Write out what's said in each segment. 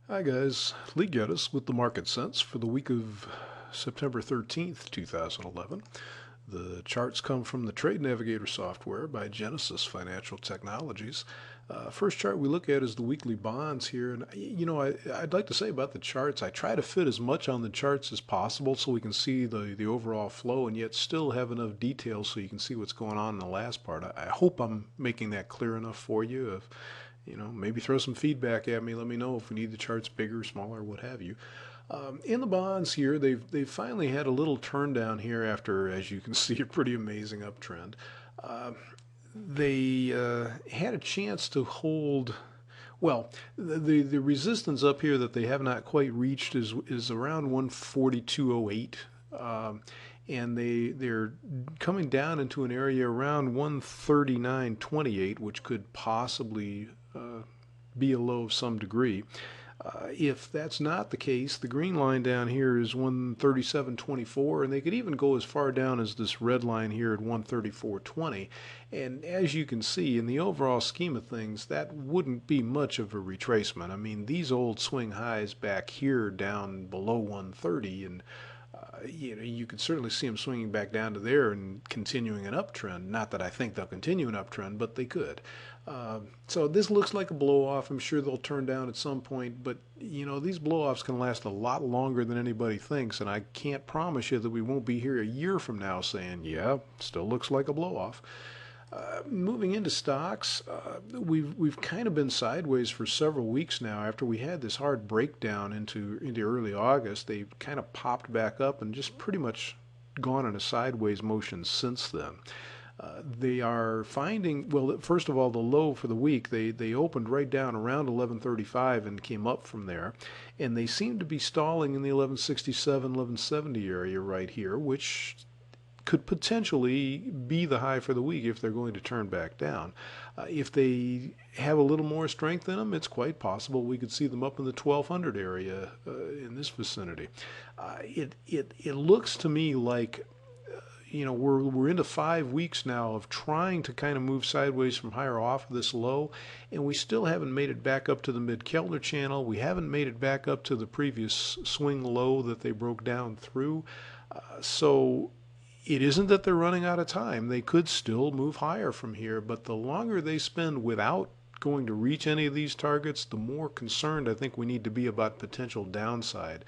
Hi guys, Lee Gettess with the Market Sense for the week of September 13th, 2011. The charts come from the Trade Navigator software by Gettess Financial Technologies. First chart we look at is the weekly bonds here, and I'd like to say about the charts, I try to fit as much on the charts as possible so we can see the overall flow and yet still have enough detail so you can see what's going on in the last part. I hope I'm making that clear enough for you. Maybe throw some feedback at me. Let me know if we need the charts bigger, smaller, what have you. In the bonds here, they've finally had a little turn down here after, as you can see, a pretty amazing uptrend. They had a chance to hold. Well, the resistance up here that they have not quite reached is around 142.08. And they're coming down into an area around 139.28, which could possibly be a low of some degree. If that's not the case, the green line down here is 137.24, and they could even go as far down as this red line here at 134.20. And as you can see, in the overall scheme of things, that wouldn't be much of a retracement. I mean, these old swing highs back here down below 130, and you could certainly see them swinging back down to there and continuing an uptrend. Not that I think they'll continue an uptrend, but they could. So this looks like a blow-off. I'm sure they'll turn down at some point, but these blow-offs can last a lot longer than anybody thinks, and I can't promise you that we won't be here a year from now saying, yeah, still looks like a blow-off. Moving into stocks, we've kind of been sideways for several weeks now. After we had this hard breakdown into early August, they kind of popped back up and just pretty much gone in a sideways motion since then. They are finding, well, first of all, the low for the week, they opened right down around 1135 and came up from there. And they seem to be stalling in the 1167, 1170 area right here, which could potentially be the high for the week if they're going to turn back down. If they have a little more strength in them, it's quite possible we could see them up in the 1200 area in this vicinity. It looks to me like we're into 5 weeks now of trying to kind of move sideways from higher off of this low, and we still haven't made it back up to the mid-Keltner channel. We haven't made it back up to the previous swing low that they broke down through. So it isn't that they're running out of time. They could still move higher from here, but the longer they spend without going to reach any of these targets, the more concerned I think we need to be about potential downside.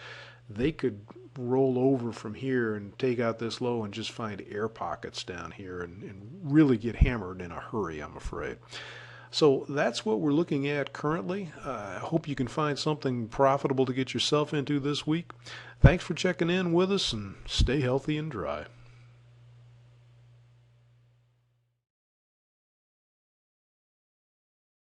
They could roll over from here and take out this low and just find air pockets down here and really get hammered in a hurry, I'm afraid. So that's what we're looking at currently. I hope you can find something profitable to get yourself into this week. Thanks for checking in with us, and stay healthy and dry.